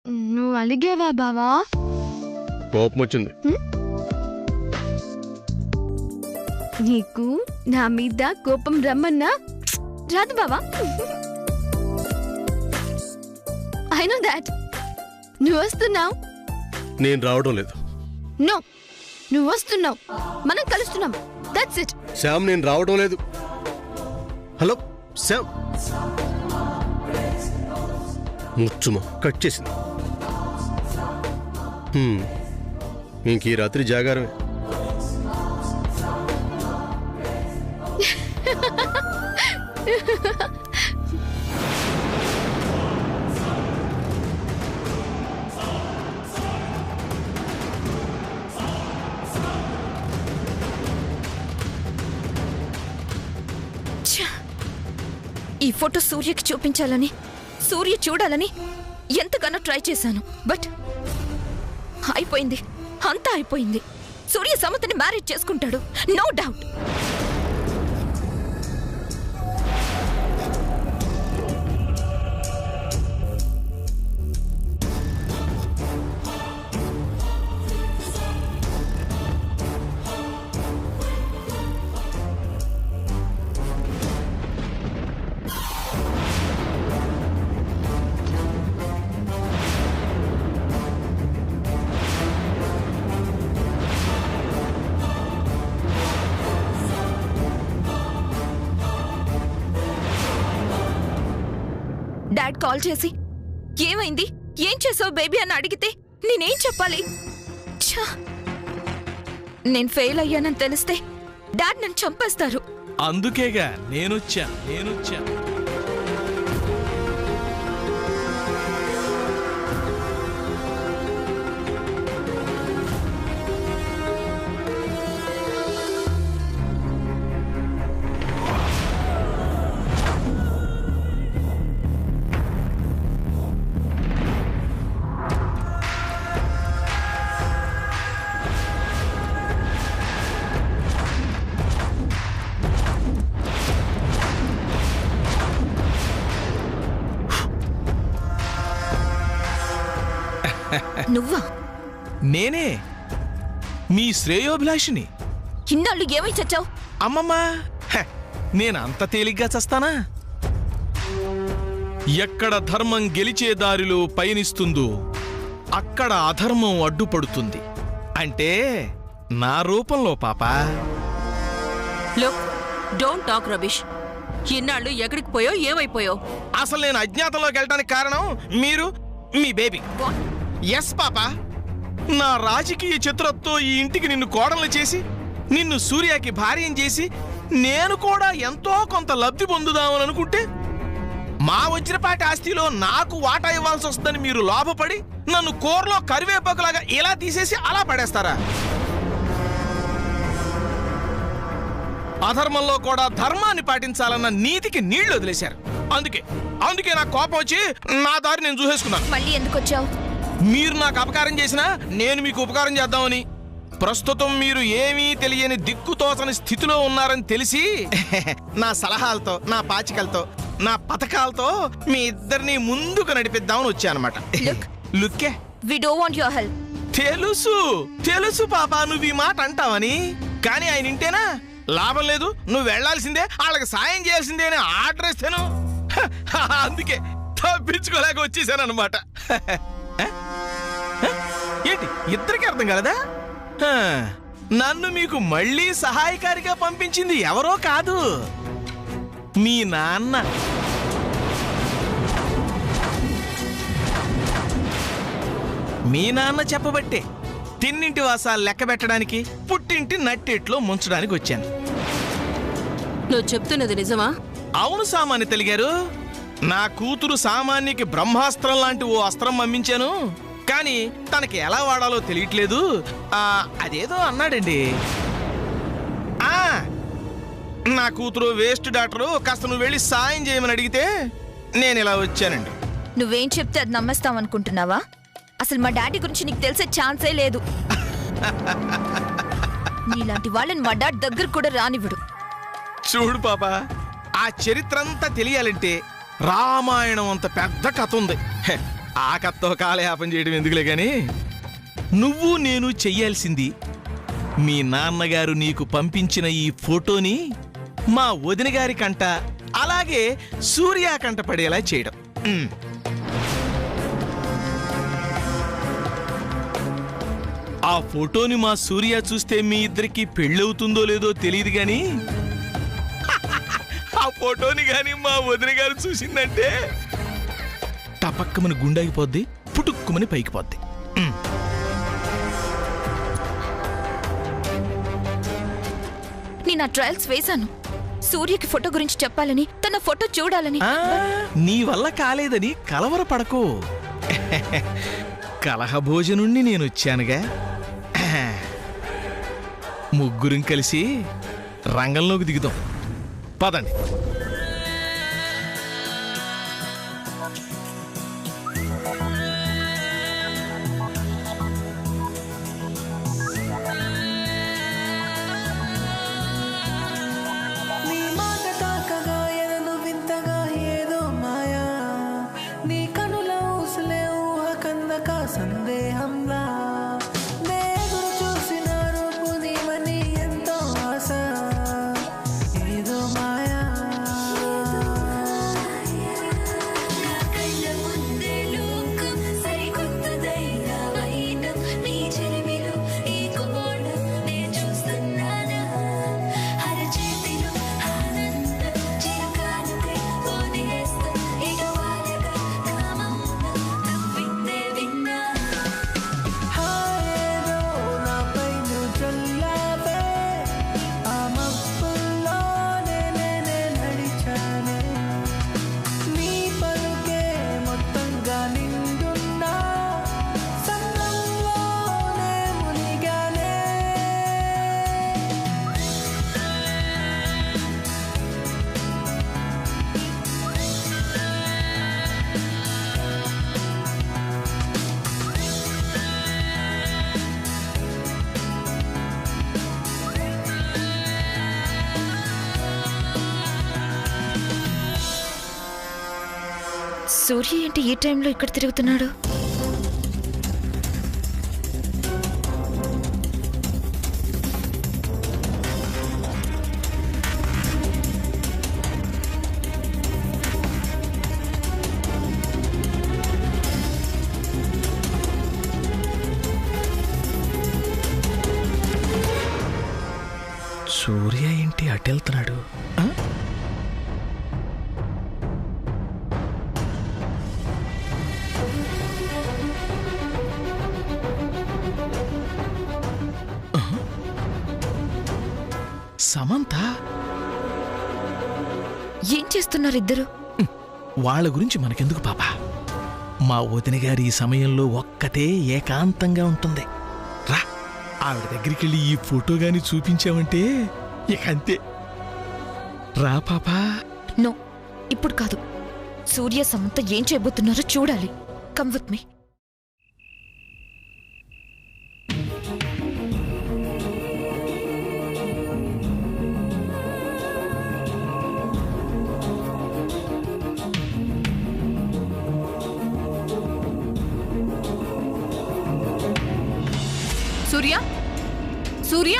నువ్వు అలిగేవా బావా? కోపం వచ్చింది. నీకు నా మీద కోపం రమ్మన్నా రాదు బావా. I know that. నువ్వు వస్తున్నావు. నేను రావడం లేదు. నో, నువ్వు వస్తున్నావు. మనం కలుస్తున్నాం. That's it. శ్యామ్, నేను రావడం లేదు. హలో శ్యామ్. ముచ్చుమో కట్ చేసింది. ఇంక ఈ రాత్రి జాగారమే. ఈ ఫోటో సూర్యకి చూపించాలని, సూర్య చూడాలని ఎంతగానో ట్రై చేశాను. బట్ అయిపోయింది, అంతా అయిపోయింది. సూర్య సమతని మ్యారేజ్ చేసుకుంటాడు, నో డౌట్. డాడ్ కాల్ చేసి ఏమైంది, ఏం చేసావు బేబీ అని అడిగితే నేనేం చెప్పాలి? నేను ఫెయిల్ అయ్యానని తెలిస్తే డాడ్ నన్ను చంపేస్తారు. అందుకేగా నేనొచ్చా. నువ్వా? నేనే, మీ శ్రేయోభిలాషిని. ఇన్నాళ్ళు ఏమై చచ్చావు? అమ్మమ్మా, నేను అంత తేలిగ్గా చస్తానా? ఎక్కడ ధర్మం గెలిచే దారిలో పయనిస్తుందో అక్కడ అధర్మం అడ్డుపడుతుంది. అంటే నా రూపంలో పాపా. Look, don't talk rubbish. ఇన్నాళ్ళు ఎక్కడికి పోయో, ఏమైపోయో? అసలు నేను అజ్ఞాతంలోకి వెళ్ళడానికి కారణం మీరు, మీ బేబీ. ఎస్ పాపా, నా రాజకీయ చతురతో ఈ ఇంటికి నిన్ను కోడలు చేసి, నిన్ను సూర్యకి భార్యం చేసి, నేను కూడా ఎంతో కొంత లబ్ధి పొందుదామని అనుకుంటే మా వజ్రపాటి ఆస్తిలో నాకు వాటా ఇవ్వాల్సి వస్తుందని మీరు లోపపడి నన్ను కూరలో కరివేపాకులాగా ఇలా తీసేసి అలా పడేస్తారా? అధర్మంలో కూడా ధర్మాన్ని పాటించాలన్న నీతికి నీళ్లు వదిలేశారు. అందుకే నాకు కోపం వచ్చి నా దారి నేను చూసేసుకున్నాను. మళ్ళీ ఎందుకు వచ్చావు? మీరు నాకు అపకారం చేసినా నేను మీకు ఉపకారం చేద్దామని. ప్రస్తుతం మీరు ఏమీ తెలియని దిక్కుతోచని స్థితిలో ఉన్నారని తెలిసి నా సలహాలతో, నా పాచికలతో, నా పథకాలతో మీ ఇద్దరిని ముందుకు నడిపిద్దామని వచ్చానమాట. లుక్కే, we don't want your help. తెలుసు పాపా, నువ్వు ఈ మాట అంటావని. కానీ ఆయన ఇంటేనా? లాభం లేదు, నువ్వు వెళ్లాల్సిందే, వాళ్ళకి సాయం చేయాల్సిందే అని ఆర్డర్ ఇస్తాను. అందుకే తప్పించుకోలేక వచ్చేసానమాట. ఏంటి, ఇద్దరికి అర్థం కలదా? నన్ను మీకు మళ్ళీ సహాయకారిగా పంపించింది ఎవరో కాదు, మీ నాన్న. మీ నాన్న చెప్పబట్టే తిన్నింటి వాసాలు లెక్క పెట్టడానికి, పుట్టింటి నట్టేట్లో ముంచడానికి వచ్చాను. నువ్వు చెప్తున్నది నిజమా? అవును సామాన్య తెలిగారు. నా కూతురు సామాన్యకి బ్రహ్మాస్త్రం లాంటి ఓ అస్త్రం పంపించాను. కానీ తనకి ఎలా వాడాలో తెలియట్లేదు. అదేదో అన్నాడండి. నా కూతురు వేస్ట్ డాక్టరు, కాస్త నువ్వు వెళ్ళి సాయం చేయమని అడిగితే నేను ఇలా వచ్చానండి. నువ్వేం చెప్తే అది నమ్మేస్తావనుకుంటున్నావా? అసలు మా డాడీ గురించి నీకు తెలిసే ఛాన్సే లేదు. నీలాంటి వాళ్ళని మా డాడ్ దగ్గర కూడా రానివ్వడు. చూడు పాపా, ఆ చరిత్ర అంతా తెలియాలంటే రామాయణం అంత పెద్ద కథ ఉంది. ఆకత్తో కాలయాపన చేయడం ఎందుకులే గాని నువ్వు నేను చెయ్యాల్సింది మీ నాన్నగారు నీకు పంపించిన ఈ ఫోటోని మా వదిన గారి కంట అలాగే సూర్య కంట పడేలా చేయడం. ఆ ఫోటోని మా సూర్య చూస్తే మీ ఇద్దరికి పెళ్ళవుతుందో లేదో తెలియదు గాని ఆ ఫోటోని గాని మా వదిన గారు చూసిందంటే టపక్కమని గుండాగిపోద్ది, పుటుక్కుమని పైకి పోద్ది. నేను ఆ ట్రయల్స్ వేశాను. సూర్యకి ఫోటో గురించి చెప్పాలని, తన ఫోటో చూడాలని. నీ వల్ల కాలేదని కలవరపడకో. కలహభోజనుణ్ణి నేనొచ్చానుగా. ముగ్గురం కలిసి రంగంలోకి దిగుదాం. పదండి. సూర్య ఏంటి ఈ టైంలో ఇక్కడ తిరుగుతున్నాడు? సూర్య ఏంటి అటెళ్తున్నాడు? సమంత ఏం చేస్తున్నారు ఇద్దరు? వాళ్ళ గురించి మనకెందుకు పాపా. మా వదిన గారి ఈ సమయంలో ఒక్కతే ఏకాంతంగా ఉంటుంది. రా, ఆవిడ దగ్గరికి వెళ్ళి ఈ ఫోటో గాని చూపించామంటే ఇక అంతే. రా పాపా. నో, ఇప్పుడు కాదు. సూర్య సమంత ఏం చేయబోతున్నారో చూడాలి. Come with me. సూర్య, సూర్య,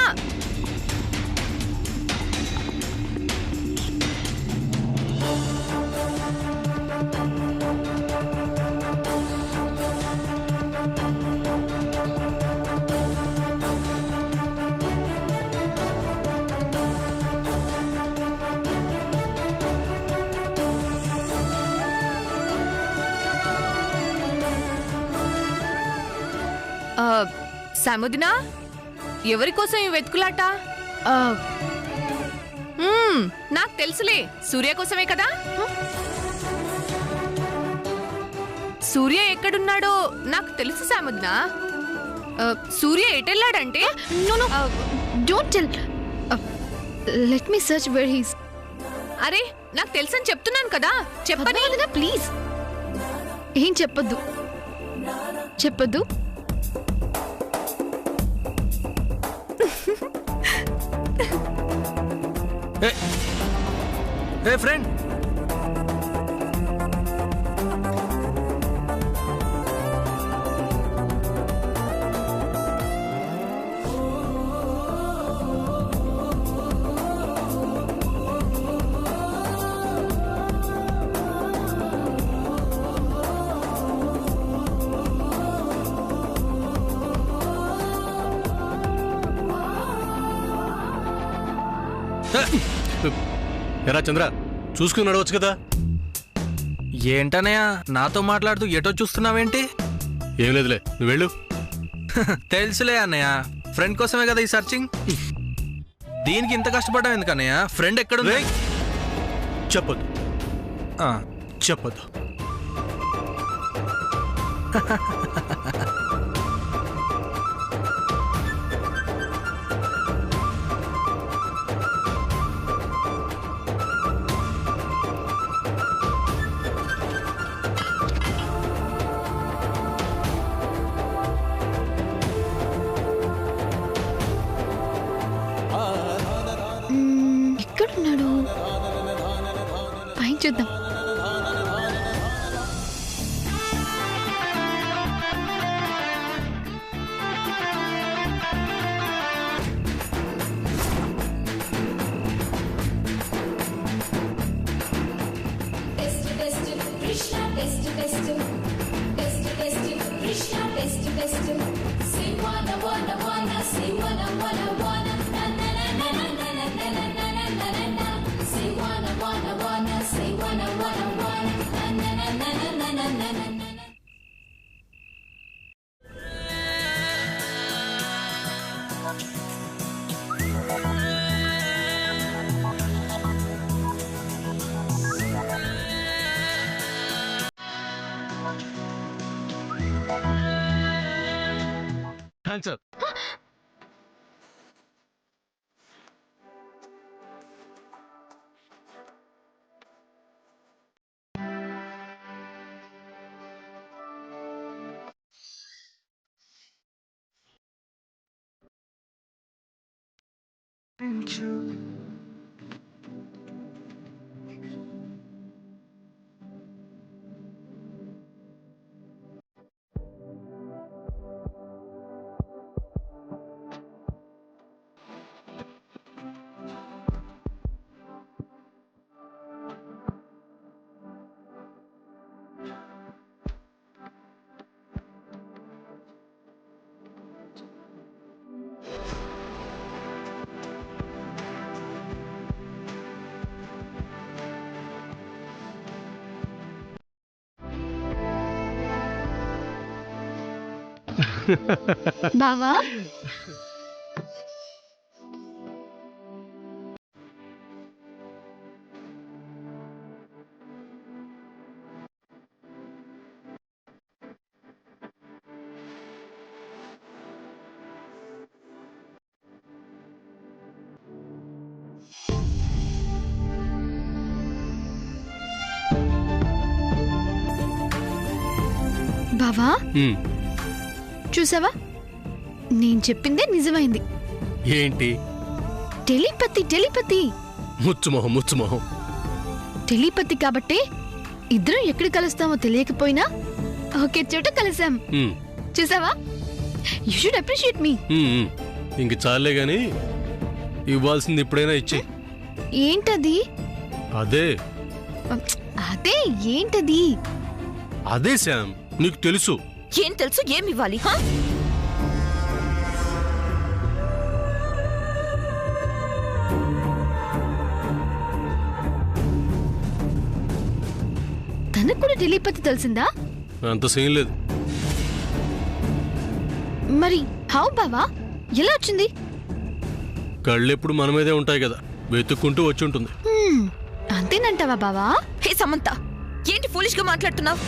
సాముదినా, ఎవరి కోసం ఈ వెతుకులాట? నాకు తెలుసులే, సూర్య కోసమే కదా. సూర్య ఎక్కడున్నాడో నాకు తెలుసు సాముదినా. సూర్య ఎటెళ్ళాడంటే? No, no, don't tell. Let me search where he's. అరే, నాకు తెలుసని చెప్తున్నాను కదా, చెప్పని. ప్లీజ్ ఏం చెప్పొద్దు, చెప్పొద్దు. ఫ్రెండ్, ఎరా చంద్ర చూసుకుని నడవచ్చు కదా. ఏంటనయ్య నాతో మాట్లాడుతూ ఎటో చూస్తున్నావేంటి? ఏం లేదులే, నువ్వు వెళ్ళు. తెలుసులే అన్నయ్య, ఫ్రెండ్ కోసమే కదా ఈ సర్చింగ్. దీనికి ఇంత కష్టపడ్డావు ఎందుకన్నయ్య? ఫ్రెండ్ ఎక్కడుంది? చెప్పొద్దు ఆ, చెప్పొద్దు. ఎక్కడున్నాడు? పైన చూద్దాం. Thanks sir. బావా, బావా చూసావా, నేను చెప్పిందే నిజమైంది. ఏంటి? టెలిపతి టెలిపతి ముచ్చుమొహం ముచ్చుమొహం. టెలిపతి కాబట్టే ఇద్దరం ఎక్కడ కలుస్తామో తెలియకపోయినా ఒకే చోట కలిసాం. చూసావా? You should appreciate me. ఇంక చాలే గాని ఇవ్వాల్సింది ఇప్పుడైనా ఇచ్చే. ఏంటది? అదే అదే ఏంటది? అదే శామ్, నీకు తెలుసు. ఏం తెలుసు? ఏమి ఇవ్వాలి? తనకు కూడా టెలిపతి తెలిసిందా? అంత సీన్ లేదు. మరి హౌ బావా, ఎలా వచ్చింది? కళ్ళెప్పుడు మన మీదే ఉంటాయి కదా, వెతుక్కుంటూ వచ్చి ఉంటుంది. అంతేనంటావా బావా? హే సమంత, ఏంటి ఫూలిష్ గా మాట్లాడుతున్నావు?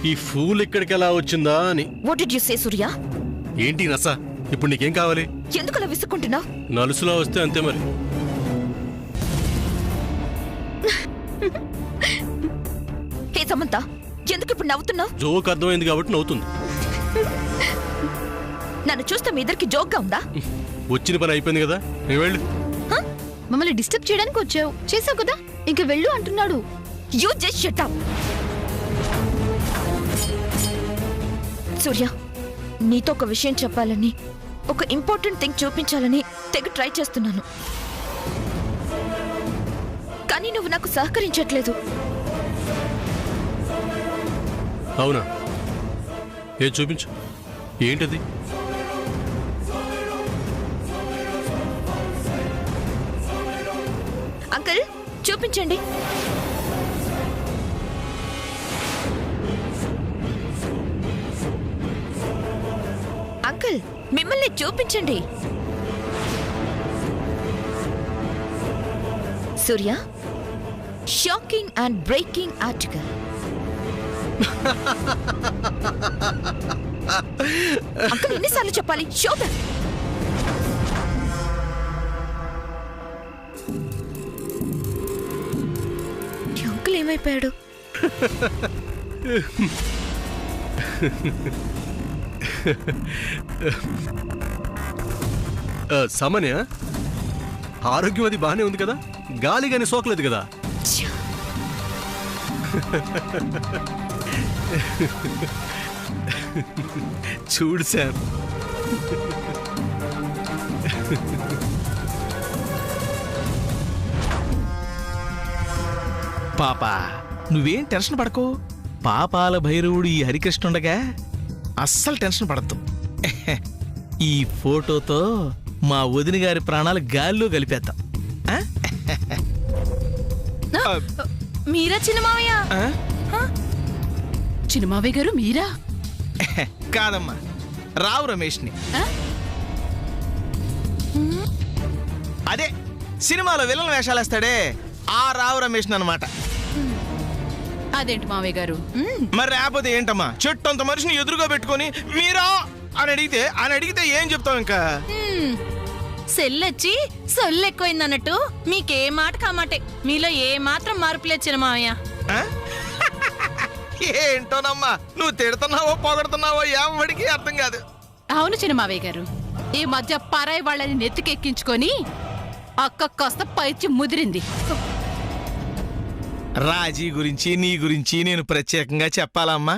ఈ ఫూల్ ఇక్కడికి ఎలా వచ్చిందా అని. వాట్ డిడ్ యు సే సూర్య? ఏంటి నస? ఇప్పుడు నీకేం కావాలి? ఎందుకు అలా విసుక్కుంటున్నావు? నలుసులా వస్తే అంతే మరి. హే సమంత, ఎందుకు ఇప్పుడు నవ్వుతున్నావు? జోక్ అర్థమైంది కాబట్టి నవ్వుతుంది. నన్ను చూస్తే మీ ఇద్దరికి జోక్గా ఉందా? వచ్చిన పని అయిపోయింది కదా, నేను వెళ్ళు. మమ్మల్ని డిస్టర్బ్ చేయడానికి వచ్చావు, చేసావు కదా, ఇంక వెళ్ళు అంటున్నాడు. You just shut up. Surya, నీతో ఒక విషయం చెప్పాలని, ఒక ఇంపార్టెంట్ థింగ్ చూపించాలని తెగ ట్రై చేస్తున్నాను, కానీ నువ్వు నాకు సహకరించట్లేదు. అవునా? ఏ చూపించు, ఏంటది? చూపించండి. అంకుల్, మిమ్మల్ని చూపించండి. Surya, shocking and breaking article. Uncle, ఎన్నిసార్లు చెప్పాలి? Show them. అంకుల్ ఏమైపోయాడు? సామాన్య ఆరోగ్యం అది బాగానే ఉంది కదా, గాలి గాని సోకలేదు కదా. చూడు శామ్, పాపా నువ్వేం టెన్షన్ పడకు. పాపాల భైరవుడు ఈ హరికృష్ణుండగా అస్సలు టెన్షన్ పడద్దు. ఈ ఫోటోతో మా వదిన గారి ప్రాణాలు గాల్లో కలిపేద్దాం. మీరా చిన్నమావయ్య? చిన్నమావయ్య గారు మీరా? కాదమ్మా, రావు రమేష్ని. అదే సినిమాలో విలన్ వేషాలు వేస్తాడే ఆ రావు రమేష్ని అన్నమాట. అదేంటి మావయ్య గారు? మరి రాకపోతే ఏంటమ్మా, చెట్టు అంత మనిషిని ఎదురుగా పెట్టుకొని మీరా అని అడిగితే ఏం చెప్తావు? ఇంకా సెల్లొచ్చి సొల్లు ఎక్కువైంది అన్నట్టు మీకే మాట కామాటే. మీలో ఏ మాత్రం మార్పు లేదు చిన్నమావయ్య. ఏంటోనమ్మా, నువ్వు తిడుతున్నావో పొగడుతున్నావో ఎవడికి అర్థం కాదు. అవును చిన్నమావయ్య గారు, ఈ మధ్య పరాయి వాళ్ళని నెత్తికెక్కించుకొని అక్క కాస్త పైచి ముదిరింది. రాజీ గురించి నీ గురించి నేను ప్రత్యేకంగా చెప్పాలమ్మా.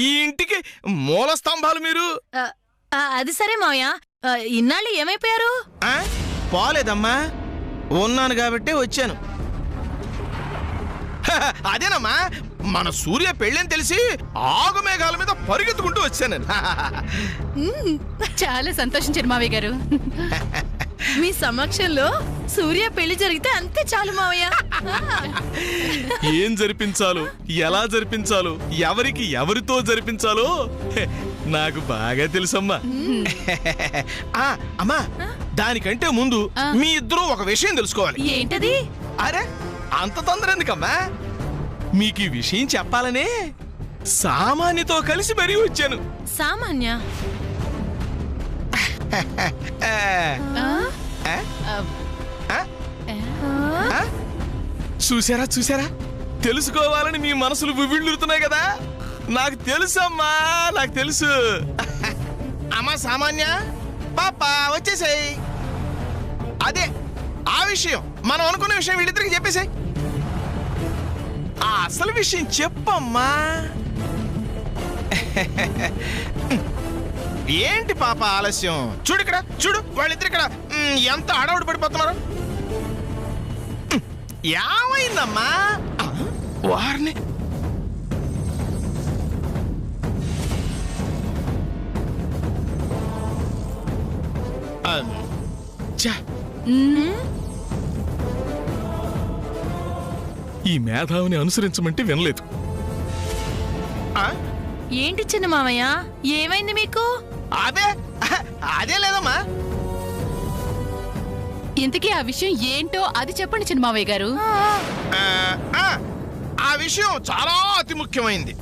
ఈ ఇంటికి మూల స్తంభాలు మీరు. అది సరే మావయ్య, ఇన్నాళ్ళు ఏమైపోయారు? పోలేదమ్మా, ఉన్నాను కాబట్టే వచ్చాను. అదేనమ్మా, మన సూర్య పెళ్ళని తెలిసి ఆగుమేఘాల మీద పరిగెత్తుకుంటూ వచ్చాను. చాలా సంతోషించారు మావయ్య గారు. మీ సమక్షంలో సూర్య పెళ్లి జరిగితే అంతే చాలు మావయ్య. ఏం జరిపించాలో, ఎలా జరిపించాలో, ఎవరికి ఎవరితో జరిపించాలో నాకు బాగా తెలుసమ్మా. అమ్మా, దానికంటే ముందు మీ ఇద్దరూ ఒక విషయం తెలుసుకోవాలి. ఏంటది? అరే అంత తొందర ఎందుకమ్మా, మీకు ఈ విషయం చెప్పాలనే సామాన్యతో కలిసి మరీ వచ్చాను. సామాన్య? చూసారా చూసారా, తెలుసుకోవాలని మీ మనసులు వివిళ్ళుతున్నాయి కదా. నాకు తెలుసమ్మా, నాకు తెలుసు. అమ్మా సామాన్య, పాపా వచ్చేసాయి. అదే ఆ విషయం, మనం అనుకున్న విషయం వీళ్ళిద్దరికి చెప్పేసాయి. ఆ అసలు విషయం చెప్పమ్మా. ఏంటి పాప ఆలస్యం? చూడు ఇక్కడ, చూడు వాళ్ళిద్దరు ఇక్కడ ఎంత అడవుడు పడిపోతున్నారు. ఏమైందమ్మా? వారిని ఈ మేధావిని అనుసరించమంటే వినలేదు. ఏంటి చిన్న మామయ్య, ఏమైంది మీకు? అదే లేదమ్మా. ఇంతకీ ఆ విషయం ఏంటో అది చెప్పండి చిన్న మావయ్య గారు. ఆ విషయం చాలా అతి ముఖ్యమైంది.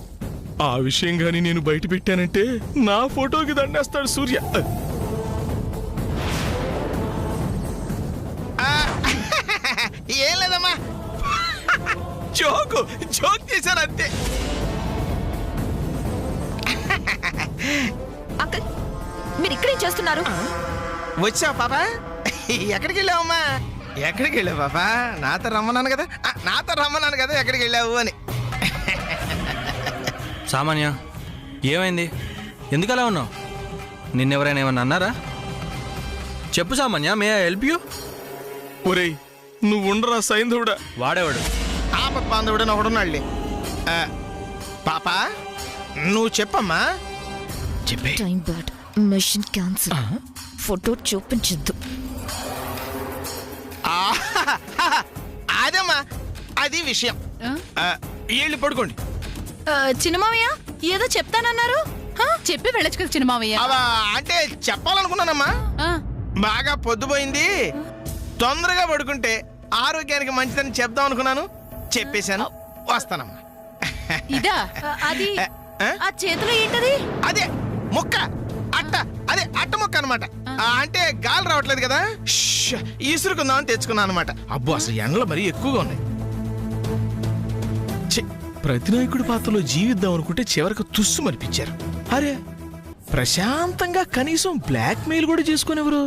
ఆ విషయం గాని నేను బయట పెట్టానంటే నా ఫోటోకి దండేస్తాడు సూర్య. ఏం లేదమ్మా, జోక్ చేశాను అంతే. అంకుల్, మీరు ఇక్కడేం చేస్తున్నారు? వచ్చావు పాపా? ఎక్కడికి వెళ్ళావమ్మా? ఎక్కడికి వెళ్ళావు పాపా? నాతో రమ్మన్నాను కదా, ఎక్కడికి వెళ్ళావు అని. సామాన్య, ఏమైంది? ఎందుకు అలా ఉన్నావు? నిన్నెవరైనా ఏమన్నా అన్నారా? చెప్పు సామాన్య, మే ఐ హెల్ప్ యూ? ఒరేయ్ నువ్వు ఉండరా సైంధవుడా. వాడేవాడు ఆపత్ బాంధవుడని ఒకడున్నాళ్ళే. పాపా నువ్వు చెప్పమ్మా. చెప్పే. Time bad, mission cancel. Photo చూపించద్దు. అదేమ్మా, విషయం ఆ? వీళ్ళు పడుకోండి. చిన్నమావయ్య ఏదో చెప్తానన్నారు చెప్పి వెళ్ళొచ్చు కదా చిన్న మావయ్య. అవా అంటే చెప్పాలనుకున్నానమ్మా. ఆ, బాగా పొద్దుపోయింది, తొందరగా పడుకుంటే ఆరోగ్యానికి మంచిదని చెప్దాం అనుకున్నాను. చెప్పేశాను. వస్తానమ్మా. ఇదా అది ఆ? ఆ చేతిలో ఏంటది? అదే ముక్క అట్ట, అదే అట్ట ముక్క అనమాట. అంటే గాలి రావట్లేదు కదా, ఈసురుకుందామని తెచ్చుకున్నాను అనమాట. అబ్బో అసలు ఎండలు మరీ ఎక్కువగా ఉన్నాయి. ఛీ, ప్రతినాయకుడి పాత్రలో జీవిద్దాం అనుకుంటే చివరికి తుస్సు మరిపించారు. అరే ప్రశాంతంగా కనీసం బ్లాక్ మెయిల్ కూడా చేసుకునేవారు.